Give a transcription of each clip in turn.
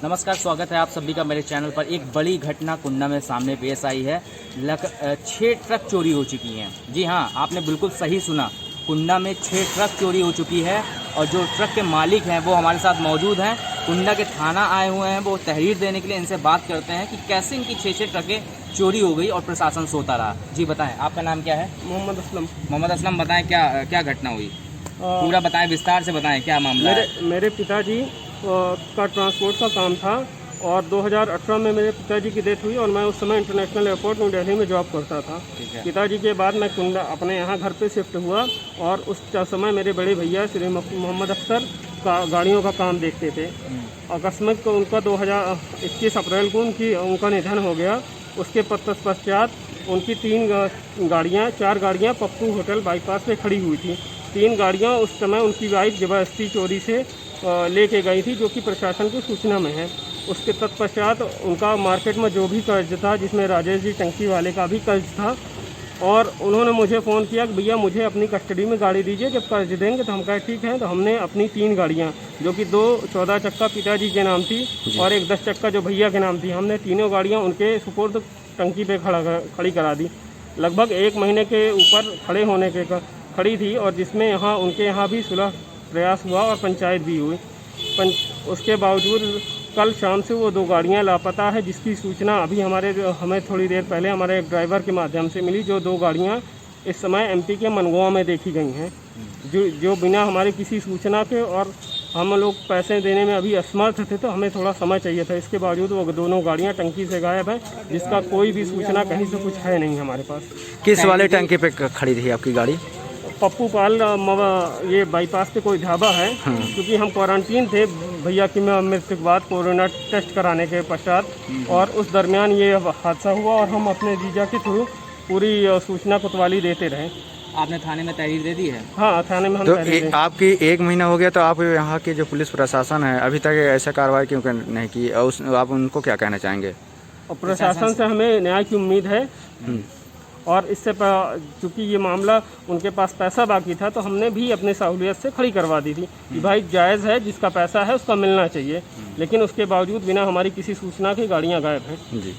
नमस्कार, स्वागत है आप सभी का मेरे चैनल पर। एक बड़ी घटना कुंडा में सामने पेश आई है। 6 ट्रक चोरी हो चुकी हैं। जी हाँ, आपने बिल्कुल सही सुना। कुंडा में 6 ट्रक चोरी हो चुकी है और जो ट्रक के मालिक हैं वो हमारे साथ मौजूद हैं। कुंडा के थाना आए हुए हैं, वो तहरीर देने के लिए। इनसे बात करते हैं कि कैसे इनकी 6 ट्रकें चोरी हो गई और प्रशासन सोता रहा। जी बताएं, आपका नाम क्या है? मोहम्मद असलम। मोहम्मद असलम, बताएं क्या घटना हुई, पूरा बताएं, विस्तार से बताएं क्या मामला है। मेरे पिताजी का ट्रांसपोर्ट का काम था और 2018 में मेरे पिताजी की डेथ हुई और मैं उस समय इंटरनेशनल एयरपोर्ट न्यू दिल्ली में जॉब करता था। पिताजी के बाद मैं कुंडा अपने यहाँ घर पे शिफ्ट हुआ और उस समय मेरे बड़े भैया श्री मोहम्मद अख्तर का गाड़ियों का काम देखते थे। अकस्मात को उनका 2021 अप्रैल को उनका निधन हो गया। उसके पश्चात उनकी 4 गाड़ियाँ पप्पू होटल बाईपास पे खड़ी हुई थी। 3 गाड़ियाँ उस समय उनकी वाइफ ज़बरदस्ती चोरी से लेके गई थी, जो कि प्रशासन की सूचना में है। उसके तत्पश्चात उनका मार्केट में जो भी कर्ज था, जिसमें राजेश जी टंकी वाले का भी कर्ज था, और उन्होंने मुझे फ़ोन किया कि भैया मुझे अपनी कस्टडी में गाड़ी दीजिए, जब कर्ज देंगे। तो हम कहे ठीक है। तो हमने अपनी 3 गाड़ियाँ, जो कि 2 14 चक्का पिताजी के नाम थी और एक 10 चक्का जो भैया के नाम थी, हमने तीनों गाड़ियाँ उनके सुपुर्द टंकी पे खड़ी करा दी। लगभग 1 महीने के ऊपर खड़ी थी और जिसमें उनके यहाँ भी सुलह प्रयास हुआ और पंचायत भी हुई। उसके बावजूद कल शाम से वो 2 गाड़ियाँ लापता है, जिसकी सूचना अभी हमें थोड़ी देर पहले हमारे एक ड्राइवर के माध्यम से मिली। जो 2 गाड़ियाँ इस समय एमपी के मनगुआ में देखी गई हैं, जो बिना हमारे किसी सूचना के, और हम लोग पैसे देने में अभी असमर्थ थे, तो हमें थोड़ा समय चाहिए था। इसके बावजूद वो दोनों गाड़ियाँ टंकी से गायब हैं, जिसका कोई भी सूचना कहीं से कुछ है नहीं हमारे पास। किस वाले टंकी पे खड़ी थी आपकी गाड़ी? पप्पू पाल ये बाईपास पे कोई ढाबा है। क्योंकि हम क्वारंटीन थे भैया की मृत्यु के बाद, कोरोना टेस्ट कराने के पश्चात, और उस दरमियान ये हादसा हुआ और हम अपने जीजा के थ्रू पूरी सूचना कोतवाली देते रहे। आपने थाने में तहरीर दे दी है? हाँ, थाने में हम तो आपकी 1 महीना हो गया, तो आप यहाँ की जो पुलिस प्रशासन है अभी तक ऐसा कार्रवाई क्यों नहीं की? आप उनको क्या कहना चाहेंगे? और प्रशासन से हमें न्याय की उम्मीद है। और इससे चूँकि ये मामला उनके पास पैसा बाकी था, तो हमने भी अपने सहूलियत से खड़ी करवा दी थी कि भाई जायज़ है, जिसका पैसा है उसका मिलना चाहिए। लेकिन उसके बावजूद बिना हमारी किसी सूचना के गाड़ियाँ गायब हैं। जी,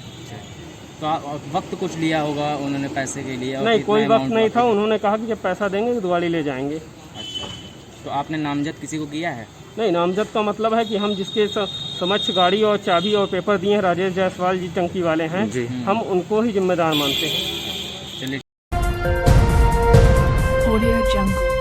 तो वक्त कुछ लिया होगा उन्होंने पैसे के लिए? नहीं, कोई वक्त नहीं था। उन्होंने कहा कि जब पैसा देंगे तो गाड़ी ले जाएंगे। अच्छा, तो आपने नामजद किसी को किया है? नहीं, नामजद का मतलब है कि हम जिसके समक्ष गाड़ी और चाबी और पेपर दिए हैं, राजेश जायसवाल जी टंकी वाले हैं, हम उनको ही जिम्मेदार मानते हैं। चलिए। Audio Jungle।